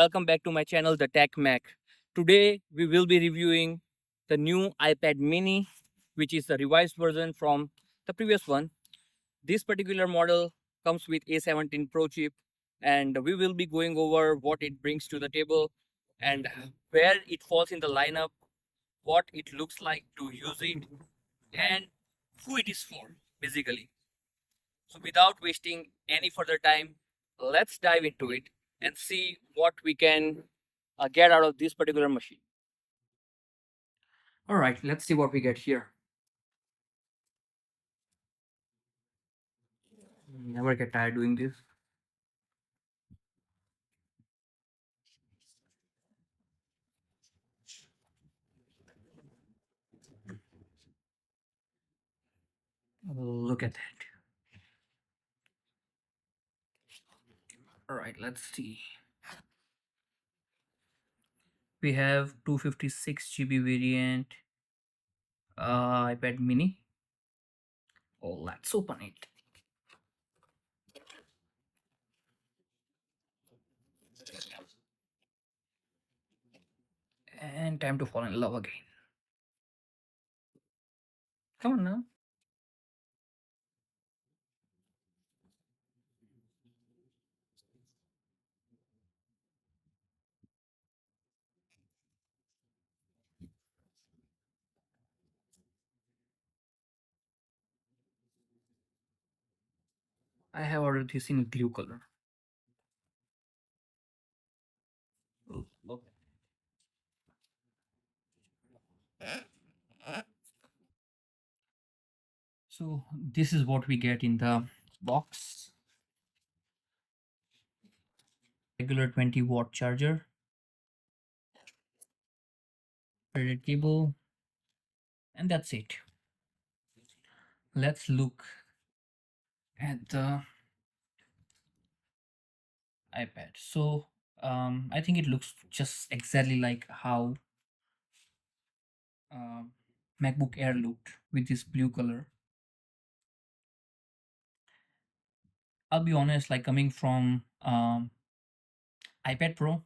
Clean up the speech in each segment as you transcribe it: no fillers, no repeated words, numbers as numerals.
welcome back to my channel, The Tech Mac. Today we will be reviewing the new iPad mini, which is the revised version from the previous one. This particular model comes with A17 Pro chip, and we will be going over what it brings to the table and where it falls in the lineup, what it looks like to use it, and who it is for, basically. So without wasting any further time, let's dive into it and see what we can get out of this particular machine. All right, let's see what we get here. Never get tired doing this. Look at that. All right, let's see. We have 256 GB variant iPad mini. Oh, let's open it. And time to fall in love again. Come on now. I have ordered this in blue color. Oh, okay. So this is what we get in the box. Regular 20-watt charger, threaded cable, and that's it. Let's look at the iPad. So I think it looks just exactly like how MacBook Air looked with this blue color. I'll be honest, like coming from iPad Pro,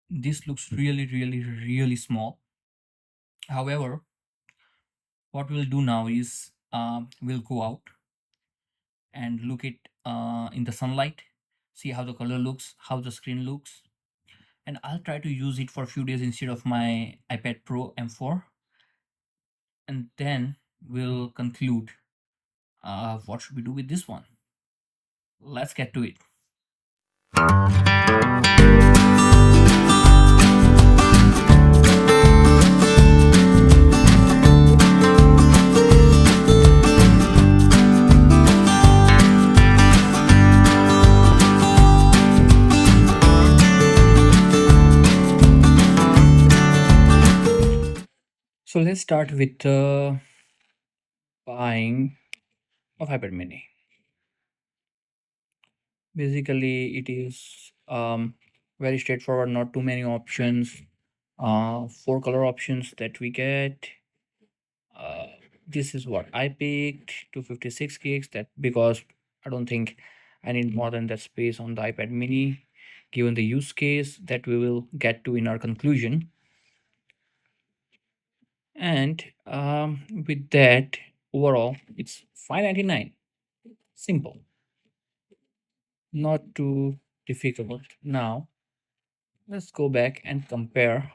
this looks really small. However, what we'll do now is we'll go out and look it in the sunlight, see how the color looks, how the screen looks, and I'll try to use it for a few days instead of my iPad Pro M4, and then we'll conclude what should we do with this one. Let's get to it. So let's start with the buying of iPad mini. Basically, it is very straightforward, not too many options. 4 color options that we get. This is what I picked, 256 gigs, that because I don't think I need more than that space on the iPad mini, given the use case that we will get to in our conclusion. And with that, overall, it's $599. Simple, not too difficult. Now, let's go back and compare.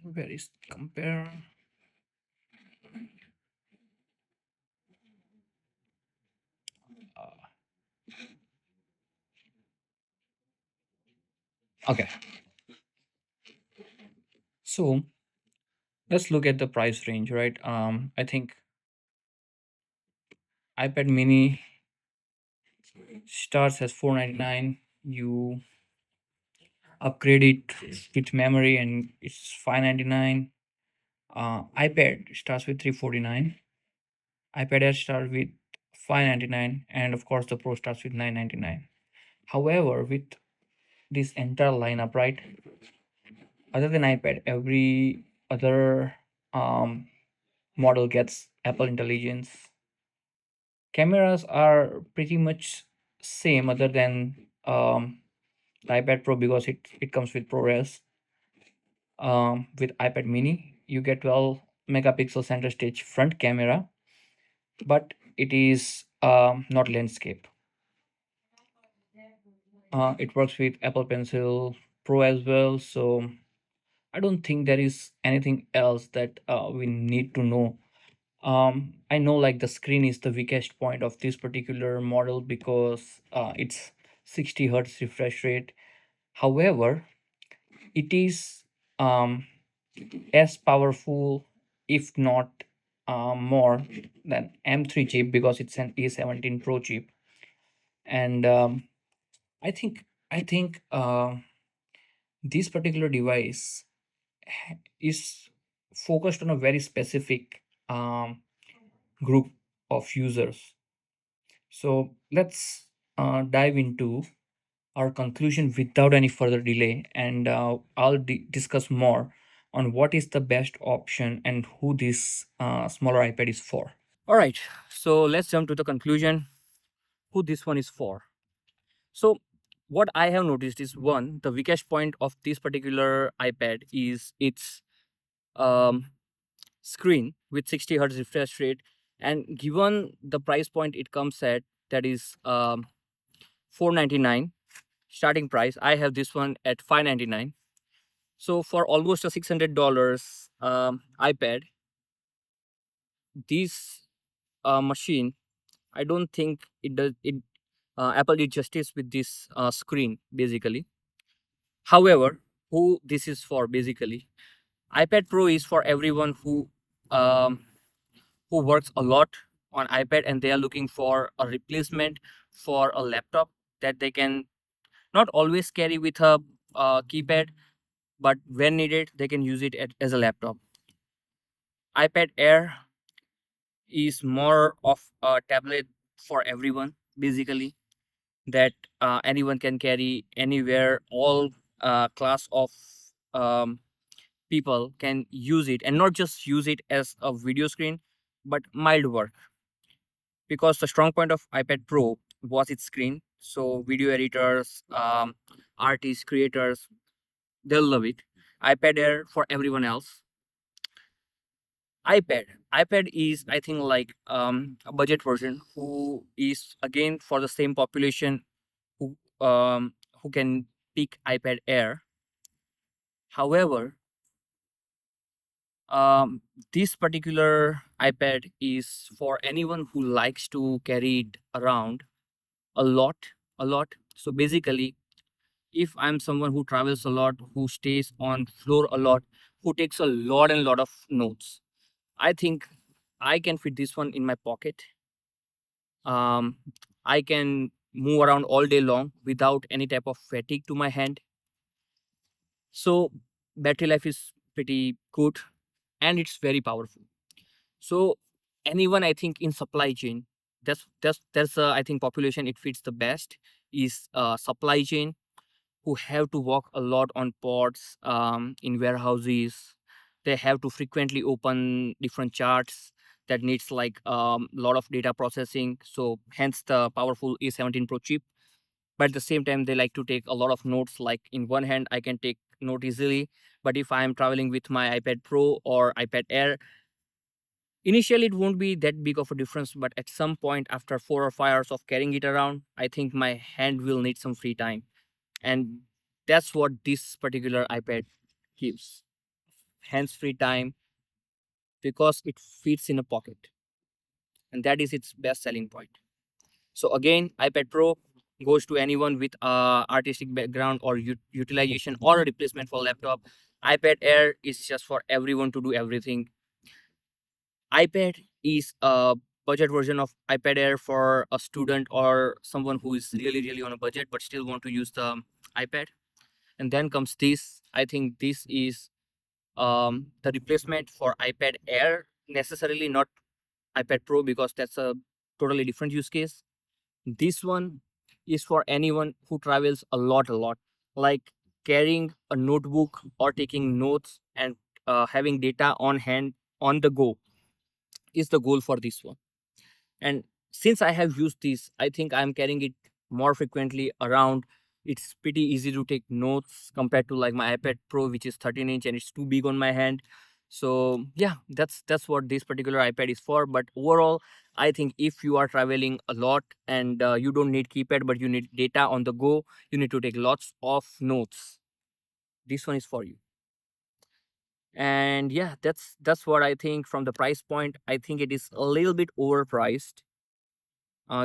Where is compare? Okay, so let's look at the price range, right? I think iPad mini starts as $499. You upgrade it with memory and it's $599. iPad starts with $349. iPad Air starts with $599, and of course the Pro starts with $999. However, with this entire lineup, right, other than iPad, every other model gets Apple Intelligence, Cameras are pretty much same other than the iPad Pro because it comes with ProRes. With iPad Mini, you get 12 megapixel center stage front camera, but it is not landscape. It works with Apple Pencil Pro as well, so I don't think there is anything else that we need to know. I know like the screen is the weakest point of this particular model because it's 60 hertz refresh rate. However, it is as powerful, if not more, than M3 chip because it's an A17 Pro chip, and I think this particular device is focused on a very specific group of users. So let's dive into our conclusion without any further delay, and I'll discuss more on what is the best option and who this smaller iPad is for. All right, so let's jump to the conclusion who this one is for. So, what I have noticed is one, the weakest point of this particular iPad is its um, screen with 60 hertz refresh rate, and given the price point it comes at, that is 499 starting price. I have this one at 599. So for almost a $600 iPad, this machine, I don't think it does it. Apple did justice with this screen basically. However, who this is for basically? iPad Pro is for everyone um, who works a lot on iPad and they are looking for a replacement for a laptop that they can not always carry with a keypad, but when needed, they can use it as a laptop. iPad Air is more of a tablet for everyone, basically, that anyone can carry anywhere. All class of um, people can use it and not just use it as a video screen, but mild work. Because the strong point of iPad Pro was its screen. So, video editors, artists, creators, they'll love it. iPad Air for everyone else. iPad. iPad is, I think, like a budget version who is again for the same population who who can pick iPad Air. However, um, this particular iPad is for anyone who likes to carry it around a lot, a lot. So basically, if I'm someone who travels a lot, who stays on floor a lot, who takes a lot and lot of notes, I think I can fit this one in my pocket. Um, I can move around all day long without any type of fatigue to my hand. So battery life is pretty good and it's very powerful. So anyone I think in supply chain, that's I think population it fits the best is supply chain who have to walk a lot on ports in warehouses. They have to frequently open different charts that needs like lot of data processing. So hence the powerful A17 Pro chip. But at the same time, they like to take a lot of notes. Like in one hand, I can take note easily. But if I am traveling with my iPad Pro or iPad Air, initially it won't be that big of a difference. But at some point, after 4 or 5 hours of carrying it around, I think my hand will need some free time, and that's what this particular iPad gives, hands free time, because it fits in a pocket, and that is its best selling point. So again, iPad Pro goes to anyone with a artistic background or utilization or a replacement for laptop. iPad Air is just for everyone to do everything. iPad is a budget version of iPad Air for a student or someone who is really on a budget but still want to use the iPad. And then comes this. I think this is the replacement for iPad Air, necessarily not iPad Pro because that's a totally different use case. This one is for anyone who travels a lot, like carrying a notebook or taking notes and having data on hand on the go is the goal for this one. And Since I have used this, I think I'm carrying it more frequently around. It's pretty easy to take notes compared to like my iPad Pro, which is 13-inch and it's too big on my hand. So yeah, that's what this particular iPad is for. But overall, I think if you are traveling a lot and you don't need keypad, but you need data on the go, you need to take lots of notes. This one is for you. And yeah, that's what I think. From the price point, I think it is a little bit overpriced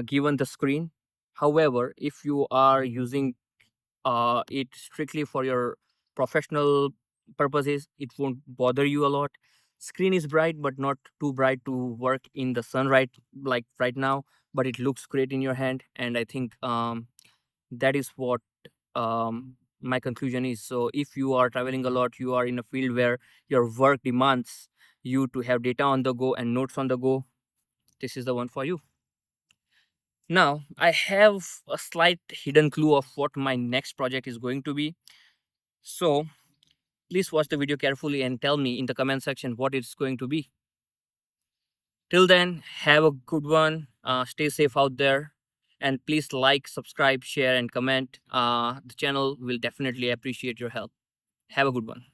given the screen. However, if you are using it strictly for your professional purposes, it won't bother you a lot. Screen is bright, but not too bright to work in the sun right now. But it looks great in your hand, and I think that is what my conclusion is. So, if you are traveling a lot, you are in a field where your work demands you to have data on the go and notes on the go. This is the one for you. Now, I have a slight hidden clue of what my next project is going to be. So, please watch the video carefully and tell me in the comment section what it's going to be. Till then, have a good one. Stay safe out there. And please like, subscribe, share, and comment. The channel will definitely appreciate your help. Have a good one.